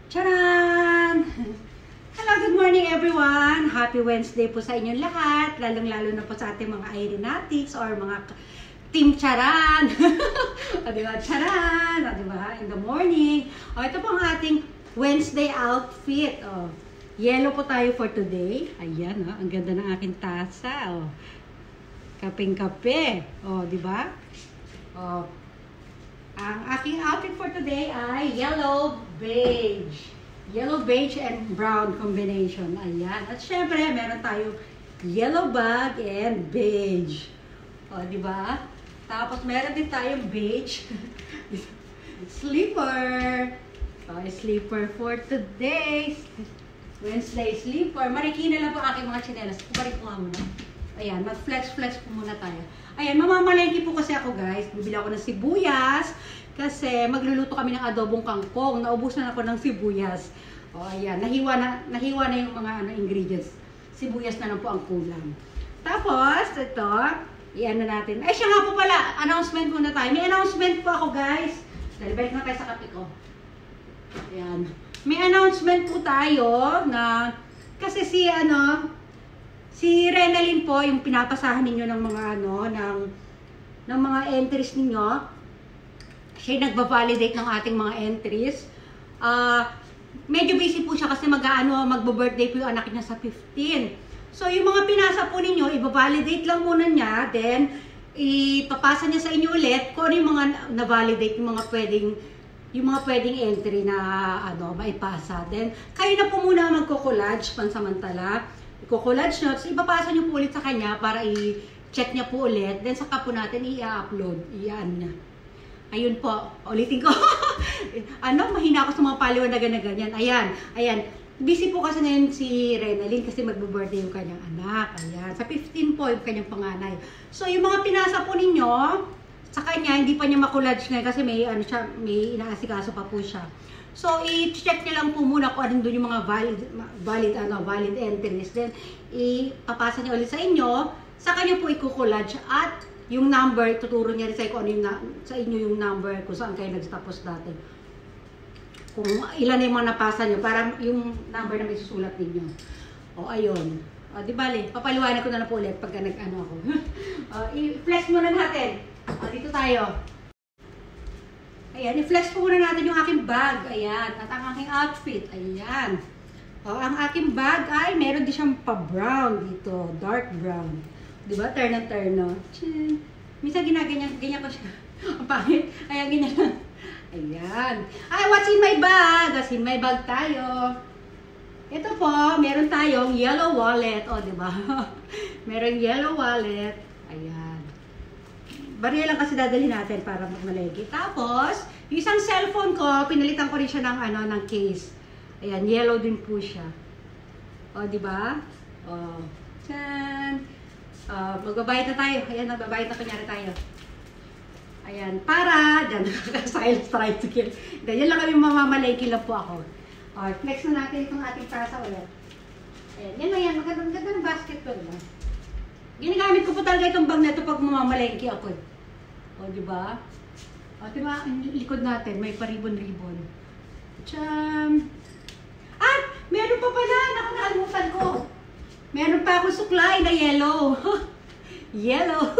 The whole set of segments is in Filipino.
Charan! Hello, good morning everyone! Happy Wednesday po sa inyong lahat, lalong-lalo na po sa ating mga aeronautics or mga Team Charan! O diba? Charan! O diba? In the morning. O ito po ang ating Wednesday outfit. O, yellow po tayo for today. Ayan, o, ang ganda ng aking tasa. O, kapeng-kape. O, diba? O, ang aking outfit for today ay yellow beige. Yellow beige and brown combination. Ayan. At syempre, meron tayong yellow bag and beige. O, diba? Tapos, meron din tayong beige slipper. O, slipper for today. Wednesday slipper. Marikina lang po aking mga tsinelas. Kumarik po nga muna. Ayan, mag-flex-flex po muna tayo. Ayan, mamamalengke po kasi ako guys. Bibili ako ng sibuyas. Kasi magluluto kami ng adobong kangkong. Naubusan ako ng sibuyas. O ayan, nahiwa na yung mga ingredients. Sibuyas na lang po ang kulang. Tapos, ito, iyan na natin. Ay, siya nga po pala, announcement muna tayo. May announcement po ako guys. Dali, balik na tayo sa kape ko. Ayan. May announcement po tayo na, kasi si Renalyn po, yung pinapasahan ninyo ng mga ng mga entries ninyo. Siya nagba-validate ng ating mga entries. Medyo busy po siya kasi magbo-birthday po yung anak niya sa 15. So, yung mga pinasa po ninyo, i-validate lang muna niya, then ipapasa niya sa inyo ulit kung ano yung mga na-validate, yung mga pwedeng entry na maipasa. Then, kayo na po muna magko-collage pansamantala. I-collage nyo, tapos ipapasa nyo po ulit sa kanya para i-check niya po ulit. Then saka po natin i-upload. Iyan niya. Ayun po. Ulitin ko. Mahina ako sa mga paliwanagan na ganyan. Ayan. Busy po kasi ngayon si Renalyn kasi magbo-birthday yung kanyang anak. Ayan. Sa 15 po yung kanyang panganay. So yung mga pinasa po ninyo, sa kanya, hindi pa niya makulage ngayon kasi may inaasikaso pa po siya. So, i-check niya lang po muna kung anong doon yung mga valid entries. Then, ipapasa niya ulit sa inyo. Sa kanya po i-collage at yung number, tuturo niya rin sa kung ano yung sa inyo yung number kung saan kayo nagtapos dati. Kung ilan na yung mga napasa niyo, para yung number na may susulat ninyo. O, ayun. O, di bale, papaliwanag ko na lang po ulit pagka nag-ano ako. I-flex muna natin. O, dito tayo. Ayan, i-flex po muna natin yung aking bag. Ayan, at ang aking outfit. Ayan. O, ang aking bag ay meron din siyang pa-brown dito. Dark brown. Diba? Turn and turn, no? Chin. Minsan ganyan ko siya. Ang pangit. Ayan, ganyan lang. Ayan. Ay, what's in my bag? What's in my bag tayo? Ito po, meron tayong yellow wallet. O, diba? Meron yellow wallet. Ayan. Bariya lang kasi dadalhin natin para magmalegi. Tapos, yung isang cellphone ko, pinalitan ko rin siya ng case. Ayan, yellow din po siya. O, di ba? O, tsan. Magbabayad na tayo. Ayan, magbabayad na kunyari tayo. Ayan, para, dyan, silence tricycle. Ganyan lang kami mamamalegi lang po ako. O, flex na natin itong ating tasa ulit. Ayan, yan na yan. Magandang basket ko, diba? Ginagamit ko po talaga itong bag na ito pag mamamalengke ako. O, diba? O, diba? Ang likod natin, may paribon-ribon. Tiyam! At! Meron pa pala! Nakakalimutan ko! Meron pa akong suklay na yellow. Yellow!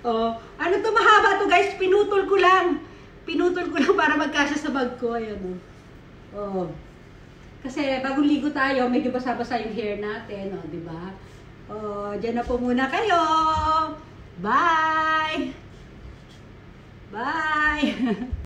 O, ano to mahaba to guys? Pinutol ko lang. Pinutol ko lang para magkasya sa bag ko. Ayan o. O. Kasi bagong ligo tayo, medyo basa-basa yung hair natin. O, diba? Oh, dyan na po muna kayo. Bye! Bye!